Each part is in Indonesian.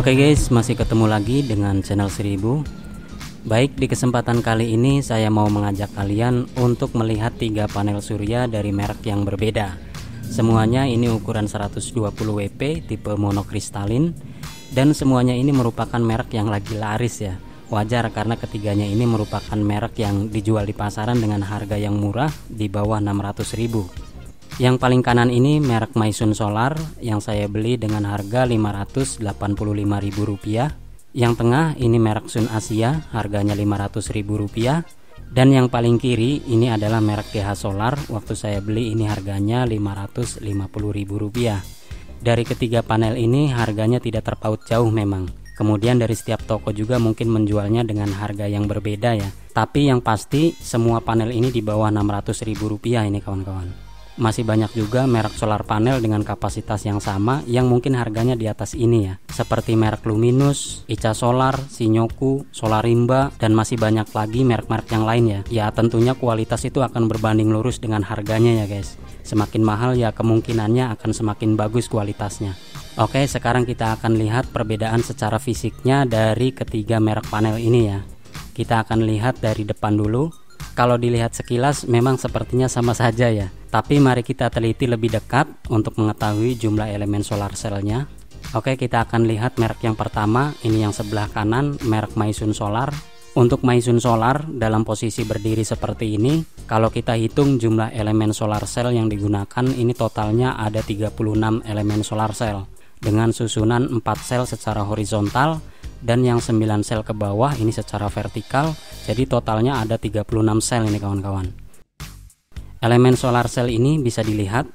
Oke guys, masih ketemu lagi dengan channel 1000. Baik, di kesempatan kali ini saya mau mengajak kalian untuk melihat 3 panel surya dari merek yang berbeda. Semuanya ini ukuran 120 WP tipe monokristalin, dan semuanya ini merupakan merek yang lagi laris ya. Wajar karena ketiganya ini merupakan merek yang dijual di pasaran dengan harga yang murah di bawah 600.000. Yang paling kanan ini merek Maisun Solar yang saya beli dengan harga Rp585.000. Yang tengah ini merek Sun Asia, harganya Rp500.000. Dan yang paling kiri ini adalah merek GH Solar, waktu saya beli ini harganya Rp550.000. Dari ketiga panel ini harganya tidak terpaut jauh memang. Kemudian dari setiap toko juga mungkin menjualnya dengan harga yang berbeda ya. Tapi yang pasti semua panel ini di bawah Rp600.000 ini kawan-kawan. Masih banyak juga merek solar panel dengan kapasitas yang sama yang mungkin harganya di atas ini ya. Seperti merek Luminous, Icha Solar, Shinyoku, Solarimba, dan masih banyak lagi merek-merek yang lain ya. Ya tentunya kualitas itu akan berbanding lurus dengan harganya ya guys. Semakin mahal ya kemungkinannya akan semakin bagus kualitasnya. Oke, sekarang kita akan lihat perbedaan secara fisiknya dari ketiga merek panel ini ya. Kita akan lihat dari depan dulu. Kalau dilihat sekilas memang sepertinya sama saja ya. Tapi mari kita teliti lebih dekat untuk mengetahui jumlah elemen solar cell-nya. Oke, kita akan lihat merek yang pertama, ini yang sebelah kanan, merek Maisun Solar. Untuk Maisun Solar dalam posisi berdiri seperti ini, kalau kita hitung jumlah elemen solar cell yang digunakan, ini totalnya ada 36 elemen solar cell dengan susunan 4 sel secara horizontal dan yang 9 sel ke bawah ini secara vertikal. Jadi totalnya ada 36 sel ini kawan-kawan. Elemen solar cell ini bisa dilihat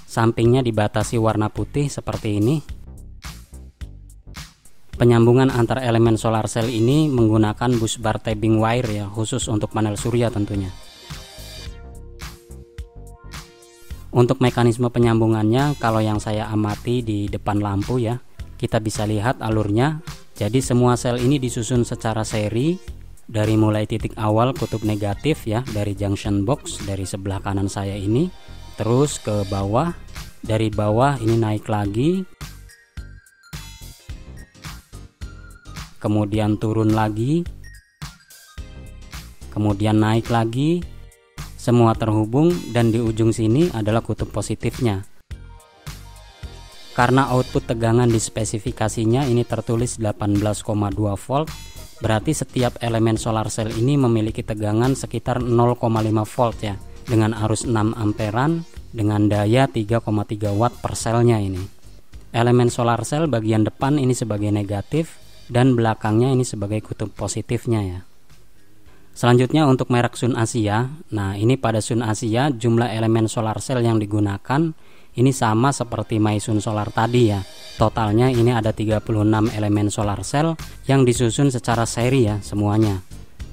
sampingnya dibatasi warna putih seperti ini. Penyambungan antar elemen solar cell ini menggunakan busbar tubing wire ya, khusus untuk panel surya tentunya. Untuk mekanisme penyambungannya, kalau yang saya amati di depan lampu ya, kita bisa lihat alurnya. Jadi semua sel ini disusun secara seri dari mulai titik awal kutub negatif ya, dari junction box dari sebelah kanan saya ini, terus ke bawah, dari bawah ini naik lagi, kemudian turun lagi, kemudian naik lagi, semua terhubung, dan di ujung sini adalah kutub positifnya. Karena output tegangan di spesifikasinya ini tertulis 18,2 volt, berarti setiap elemen solar cell ini memiliki tegangan sekitar 0,5 volt ya, dengan arus 6 amperan dengan daya 3,3 watt per selnya ini. Elemen solar cell bagian depan ini sebagai negatif dan belakangnya ini sebagai kutub positifnya ya. Selanjutnya untuk merek Sun Asia. Nah, ini pada Sun Asia jumlah elemen solar cell yang digunakan ini sama seperti Maisun Solar tadi ya. Totalnya ini ada 36 elemen solar cell yang disusun secara seri ya semuanya.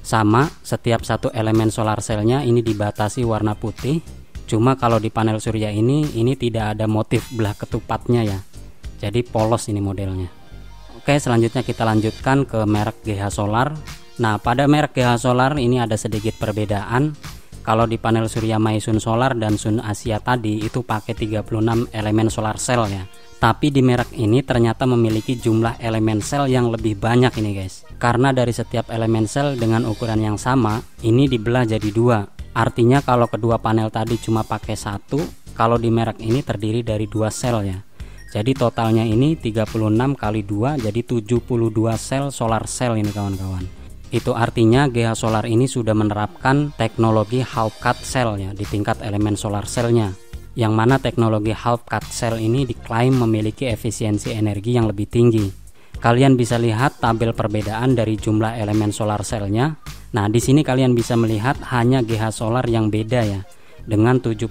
Sama, setiap satu elemen solar cellnya ini dibatasi warna putih. Cuma kalau di panel surya ini tidak ada motif belah ketupatnya ya. Jadi polos ini modelnya. Oke, selanjutnya kita lanjutkan ke merek GH Solar. Nah, pada merek GH Solar ini ada sedikit perbedaan. Kalau di panel surya Maisun Solar dan Sun Asia tadi itu pakai 36 elemen solar cell ya. Tapi di merek ini ternyata memiliki jumlah elemen sel yang lebih banyak ini guys. Karena dari setiap elemen sel dengan ukuran yang sama, ini dibelah jadi 2. Artinya kalau kedua panel tadi cuma pakai 1, kalau di merek ini terdiri dari 2 sel ya. Jadi totalnya ini 36 kali 2 jadi 72 sel solar cell ini kawan-kawan. Itu artinya GH Solar ini sudah menerapkan teknologi half cut cell ya di tingkat elemen solar cell-nya. Yang mana teknologi half cut cell ini diklaim memiliki efisiensi energi yang lebih tinggi. Kalian bisa lihat tabel perbedaan dari jumlah elemen solar cell-nya. Nah, di sini kalian bisa melihat hanya GH Solar yang beda ya, dengan 72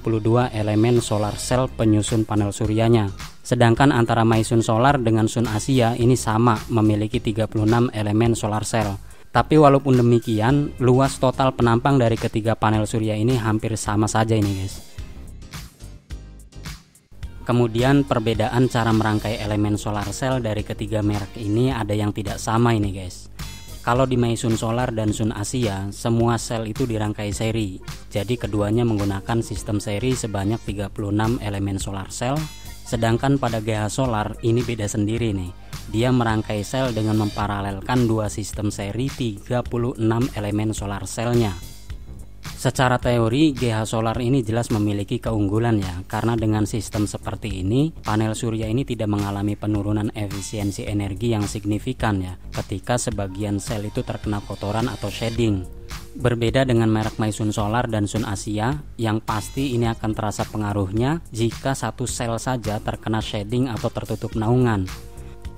elemen solar cell penyusun panel suryanya. Sedangkan antara Maisun Solar dengan Sun Asia ini sama, memiliki 36 elemen solar cell. Tapi walaupun demikian, luas total penampang dari ketiga panel surya ini hampir sama saja ini guys. Kemudian perbedaan cara merangkai elemen solar cell dari ketiga merek ini ada yang tidak sama ini guys. Kalau di Maisun Solar dan Sun Asia, semua sel itu dirangkai seri. Jadi keduanya menggunakan sistem seri sebanyak 36 elemen solar cell. Sedangkan pada GH Solar ini beda sendiri nih. dia merangkai sel dengan memparalelkan dua sistem seri 36 elemen solar selnya. Secara teori, GH Solar ini jelas memiliki keunggulan ya, karena dengan sistem seperti ini, panel surya ini tidak mengalami penurunan efisiensi energi yang signifikan ya, ketika sebagian sel itu terkena kotoran atau shading. Berbeda dengan merek Maisun Solar dan Sun Asia, yang pasti ini akan terasa pengaruhnya jika satu sel saja terkena shading atau tertutup naungan.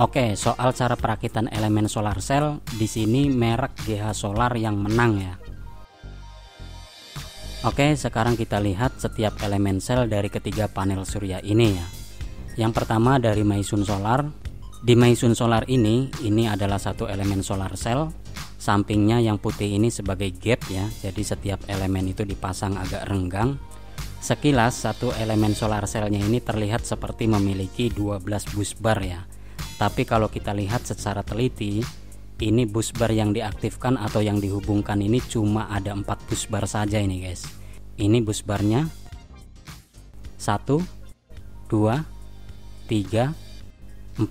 Oke, soal cara perakitan elemen solar cell, di sini merek GH Solar yang menang ya. Oke, sekarang kita lihat setiap elemen sel dari ketiga panel surya ini ya. Yang pertama dari Maisun Solar. Di Maisun Solar ini adalah satu elemen solar cell. Sampingnya yang putih ini sebagai gap ya. Jadi setiap elemen itu dipasang agak renggang. Sekilas satu elemen solar cellnya ini terlihat seperti memiliki 12 bus bar ya. Tapi kalau kita lihat secara teliti, ini bus bar yang diaktifkan atau yang dihubungkan ini cuma ada 4 bus bar saja ini guys. Ini bus barnya 1, 2, 3, 4.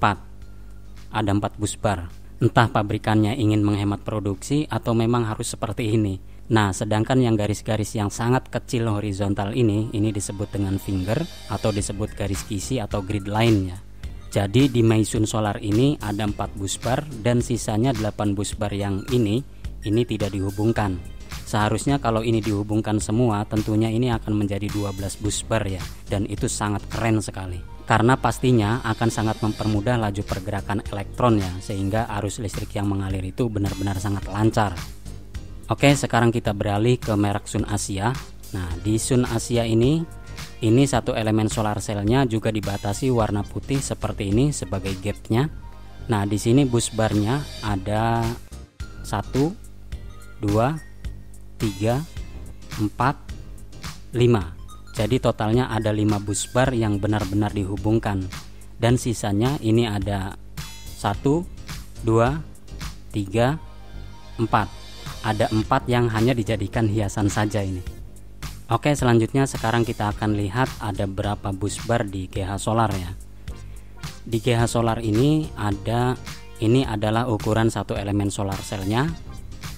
Ada 4 bus bar. Entah pabrikannya ingin menghemat produksi atau memang harus seperti ini. Nah, sedangkan yang garis-garis yang sangat kecil horizontal ini disebut dengan finger atau disebut garis kisi atau grid line ya. Jadi di Maisun Solar ini ada 4 bus bar dan sisanya 8 bus bar yang ini tidak dihubungkan. Seharusnya kalau ini dihubungkan semua, tentunya ini akan menjadi 12 bus bar ya. Dan itu sangat keren sekali. Karena pastinya akan sangat mempermudah laju pergerakan elektron ya, sehingga arus listrik yang mengalir itu benar-benar sangat lancar. Oke, sekarang kita beralih ke merek Sun Asia. Nah, di Sun Asia ini satu elemen solar cellnya juga dibatasi warna putih seperti ini sebagai gapnya. Nah, di sini bus barnya ada 1, 2, 3, 4, 5. Jadi totalnya ada 5 bus bar yang benar-benar dihubungkan. Dan sisanya ini ada 1, 2, 3, 4. Ada 4 yang hanya dijadikan hiasan saja ini. Oke, selanjutnya sekarang kita akan lihat ada berapa bus bar di GH Solar ya. Di GH Solar ini adalah ukuran satu elemen solar cellnya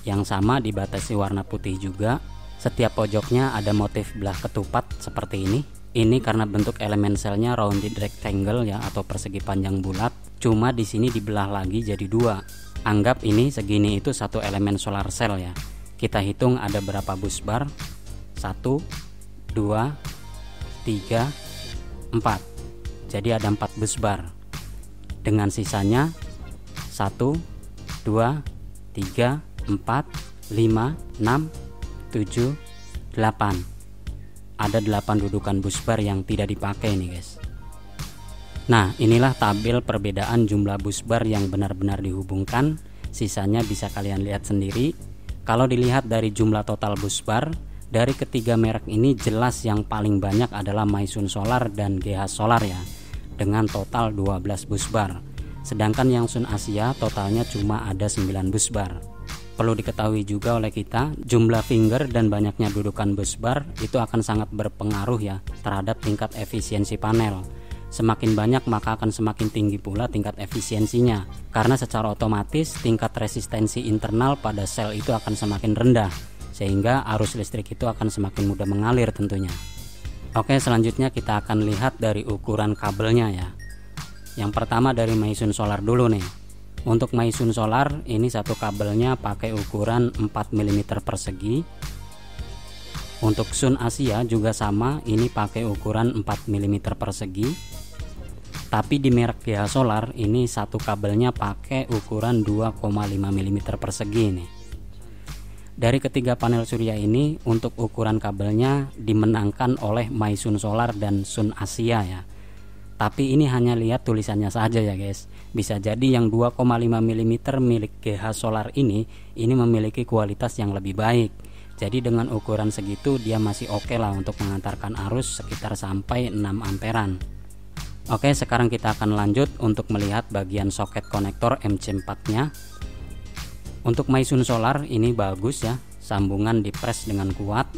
yang sama dibatasi warna putih juga. Setiap pojoknya ada motif belah ketupat seperti ini. Ini karena bentuk elemen selnya rounded rectangle ya, atau persegi panjang bulat. Cuma di sini dibelah lagi jadi 2. Anggap ini segini itu satu elemen solar cell ya. Kita hitung ada berapa bus bar. 1, 2, 3, 4. Jadi ada 4 bus bar. Dengan sisanya 1, 2, 3, 4, 5, 6, 7, 8. Ada 8 dudukan bus bar yang tidak dipakai nih guys. Nah, inilah tabel perbedaan jumlah bus bar yang benar-benar dihubungkan. Sisanya bisa kalian lihat sendiri. Kalau dilihat dari jumlah total bus bar, dari ketiga merek ini jelas yang paling banyak adalah Maisun Solar dan GH Solar ya, dengan total 12 bus bar. Sedangkan yang Sun Asia totalnya cuma ada 9 bus bar. Perlu diketahui juga oleh kita, jumlah finger dan banyaknya dudukan bus bar itu akan sangat berpengaruh ya terhadap tingkat efisiensi panel. Semakin banyak maka akan semakin tinggi pula tingkat efisiensinya, karena secara otomatis tingkat resistensi internal pada sel itu akan semakin rendah, sehingga arus listrik itu akan semakin mudah mengalir tentunya. Oke, selanjutnya kita akan lihat dari ukuran kabelnya ya. Yang pertama dari Maisun Solar dulu nih. Untuk Maisun Solar ini satu kabelnya pakai ukuran 4 mm persegi. Untuk Sun Asia juga sama, ini pakai ukuran 4 mm persegi. Tapi di merek GH Solar ini satu kabelnya pakai ukuran 2,5 mm persegi nih. Dari ketiga panel surya ini, untuk ukuran kabelnya dimenangkan oleh Maisun Solar dan Sun Asia ya. Tapi ini hanya lihat tulisannya saja ya guys. Bisa jadi yang 2,5 mm milik GH Solar ini memiliki kualitas yang lebih baik. Jadi dengan ukuran segitu dia masih oke lah untuk mengantarkan arus sekitar sampai 6 amperan. Oke, sekarang kita akan lanjut untuk melihat bagian soket konektor MC4 nya. Untuk Maisun Solar ini bagus ya, sambungan dipres dengan kuat.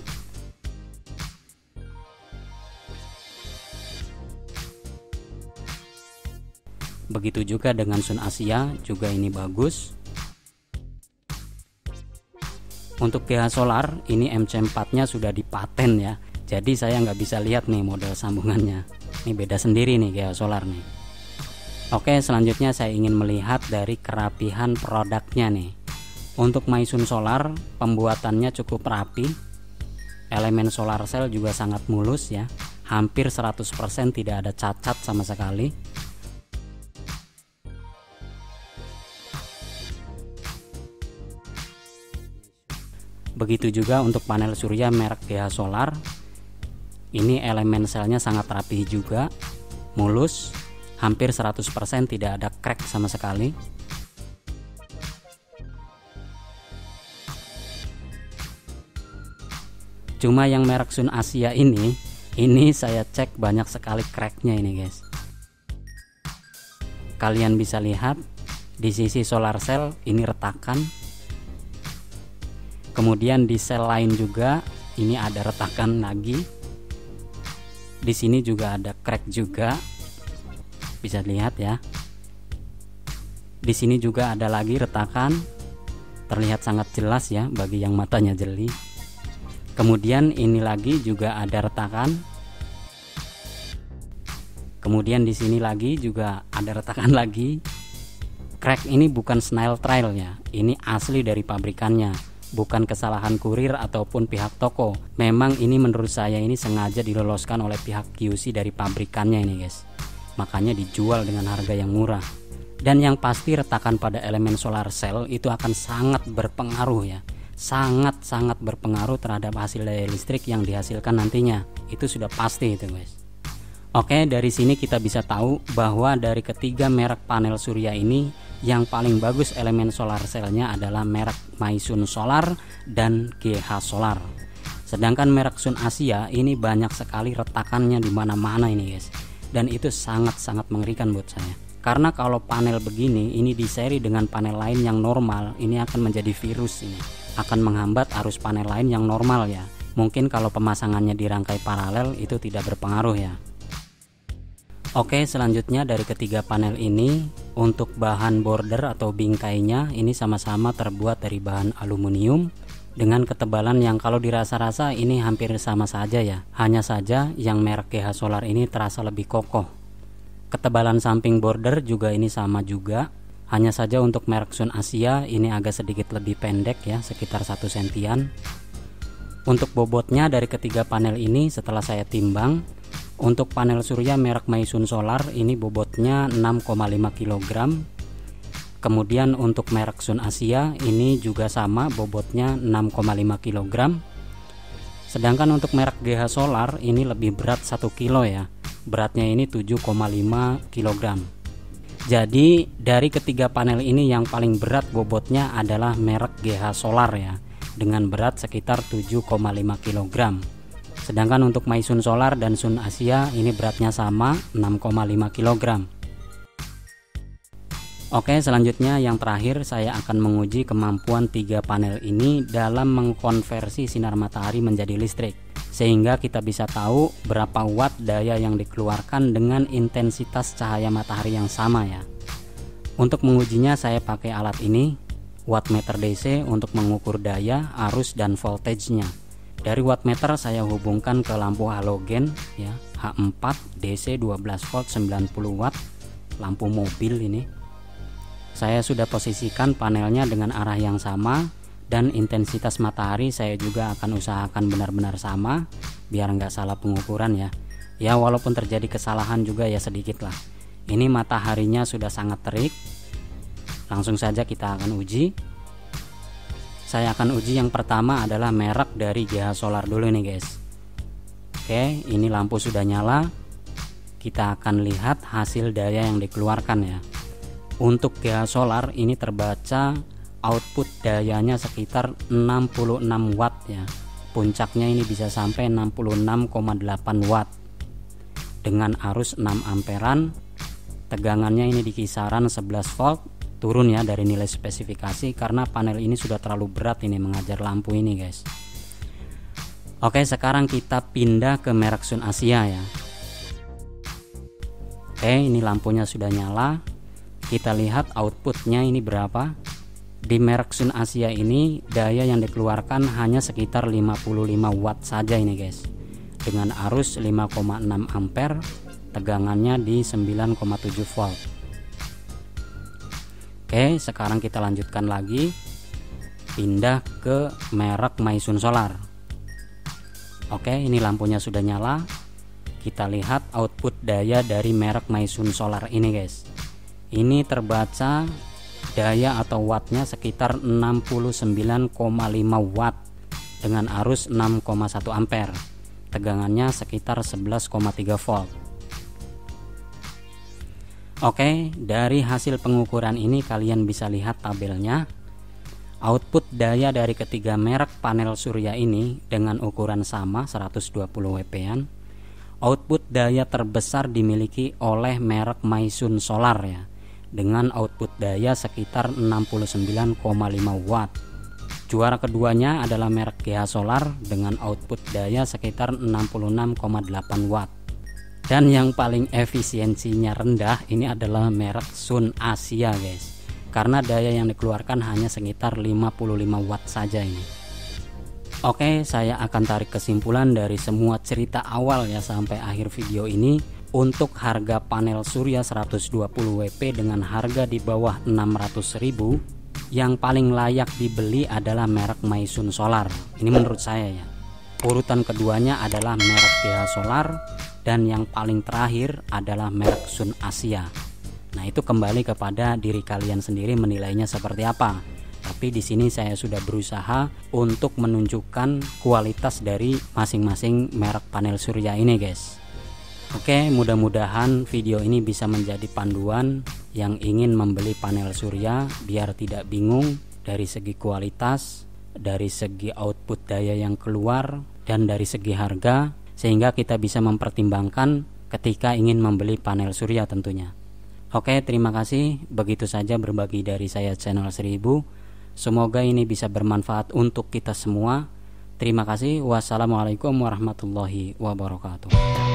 Begitu juga dengan Sun Asia, juga ini bagus. Untuk GH Solar ini MC4 nya sudah dipaten ya, jadi saya nggak bisa lihat nih model sambungannya. Ini beda sendiri nih GH Solar nih. Oke, selanjutnya saya ingin melihat dari kerapihan produknya nih. Untuk Maisun Solar pembuatannya cukup rapi, elemen solar cell juga sangat mulus ya, hampir 100% tidak ada cacat sama sekali. Begitu juga untuk panel surya merek GH Solar, ini elemen selnya sangat rapi juga, mulus, hampir 100% tidak ada crack sama sekali. Cuma yang merek Sun Asia ini saya cek banyak sekali cracknya ini guys. Kalian bisa lihat di sisi solar cell ini retakan. Kemudian di sel lain juga ini ada retakan lagi. Di sini juga ada crack juga. Bisa lihat ya. Di sini juga ada lagi retakan. Terlihat sangat jelas ya bagi yang matanya jeli. Kemudian ini lagi juga ada retakan. Kemudian di sini lagi juga ada retakan lagi. Crack ini bukan snail trail ya. Ini asli dari pabrikannya. Bukan kesalahan kurir ataupun pihak toko. Memang ini menurut saya ini sengaja diloloskan oleh pihak QC dari pabrikannya ini guys. Makanya dijual dengan harga yang murah. Dan yang pasti retakan pada elemen solar cell itu akan sangat berpengaruh ya. Sangat-sangat berpengaruh terhadap hasil daya listrik yang dihasilkan nantinya. Itu sudah pasti itu guys. Oke, dari sini kita bisa tahu bahwa dari ketiga merek panel surya ini yang paling bagus elemen solar cellnya adalah merek Maisun Solar dan GH Solar. Sedangkan merek Sun Asia ini banyak sekali retakannya di mana-mana ini guys. Dan itu sangat-sangat mengerikan buat saya. Karena kalau panel begini ini diseri dengan panel lain yang normal, ini akan menjadi virus ini. Akan menghambat arus panel lain yang normal ya. Mungkin kalau pemasangannya dirangkai paralel itu tidak berpengaruh ya. Oke, selanjutnya dari ketiga panel ini untuk bahan border atau bingkainya ini sama-sama terbuat dari bahan aluminium dengan ketebalan yang kalau dirasa-rasa ini hampir sama saja ya. Hanya saja yang merek GH Solar ini terasa lebih kokoh. Ketebalan samping border juga ini sama juga. Hanya saja untuk merek Sun Asia ini agak sedikit lebih pendek ya, sekitar 1 sentian. Untuk bobotnya dari ketiga panel ini setelah saya timbang, untuk panel surya merek Maisun Solar ini bobotnya 6,5 kg. Kemudian untuk merek Sun Asia ini juga sama, bobotnya 6,5 kg. Sedangkan untuk merek GH Solar ini lebih berat 1 kilo ya. Beratnya ini 7,5 kg. Jadi dari ketiga panel ini yang paling berat bobotnya adalah merek GH Solar ya, dengan berat sekitar 7,5 kg. Sedangkan untuk Maisun Solar dan Sun Asia ini beratnya sama, 6,5 kg. Oke, selanjutnya yang terakhir saya akan menguji kemampuan 3 panel ini dalam mengkonversi sinar matahari menjadi listrik, sehingga kita bisa tahu berapa watt daya yang dikeluarkan dengan intensitas cahaya matahari yang sama ya. Untuk mengujinya saya pakai alat ini, wattmeter DC, untuk mengukur daya, arus, dan voltage-nya. Dari wattmeter saya hubungkan ke lampu halogen ya, H4 DC 12 volt 90 watt, lampu mobil ini. Saya sudah posisikan panelnya dengan arah yang sama, dan intensitas matahari saya juga akan usahakan benar-benar sama biar nggak salah pengukuran ya. Ya walaupun terjadi kesalahan juga ya sedikit lah. Ini mataharinya sudah sangat terik. Langsung saja kita akan uji. Saya akan uji yang pertama adalah merek dari GH Solar dulu nih guys. Oke, ini lampu sudah nyala. Kita akan lihat hasil daya yang dikeluarkan ya. Untuk GH Solar ini terbaca output dayanya sekitar 66 watt ya. Puncaknya ini bisa sampai 66,8 watt. Dengan arus 6 amperan. Tegangannya ini di kisaran 11 volt. Turun ya dari nilai spesifikasi karena panel ini sudah terlalu berat ini mengajar lampu ini guys. Oke, sekarang kita pindah ke merek Sun Asia ya. Oke, ini lampunya sudah nyala. kita lihat outputnya ini berapa. Di merek Sun Asia ini daya yang dikeluarkan hanya sekitar 55 watt saja ini guys, dengan arus 5,6 ampere, tegangannya di 9,7 volt. Oke, sekarang kita lanjutkan lagi, pindah ke merek Maisun Solar. Oke, ini lampunya sudah nyala. Kita lihat output daya dari merek Maisun Solar ini guys. Ini terbaca daya atau wattnya sekitar 69,5 watt dengan arus 6,1 ampere, tegangannya sekitar 11,3 volt. Oke, dari hasil pengukuran ini kalian bisa lihat tabelnya. Output daya dari ketiga merek panel surya ini dengan ukuran sama 120 Wp-an. Output daya terbesar dimiliki oleh merek Maisun Solar ya, dengan output daya sekitar 69,5 watt. Juara keduanya adalah merek GH Solar dengan output daya sekitar 66,8 watt. Dan yang paling efisiensinya rendah ini adalah merek Sun Asia guys, karena daya yang dikeluarkan hanya sekitar 55 watt saja ini. Oke, saya akan tarik kesimpulan dari semua cerita awal ya sampai akhir video ini. Untuk harga panel surya 120 WP dengan harga di bawah 600.000, yang paling layak dibeli adalah merek Maisun Solar. Ini menurut saya ya. Urutan keduanya adalah merek GH Solar, dan yang paling terakhir adalah merek Sun Asia. Nah, itu kembali kepada diri kalian sendiri menilainya seperti apa. Tapi di sini saya sudah berusaha untuk menunjukkan kualitas dari masing-masing merek panel surya ini guys. Oke, mudah-mudahan video ini bisa menjadi panduan yang ingin membeli panel surya biar tidak bingung dari segi kualitas, dari segi output daya yang keluar, dan dari segi harga, sehingga kita bisa mempertimbangkan ketika ingin membeli panel surya tentunya. Oke, terima kasih. Begitu saja berbagi dari saya channel 1000. Semoga ini bisa bermanfaat untuk kita semua. Terima kasih. Wassalamualaikum warahmatullahi wabarakatuh.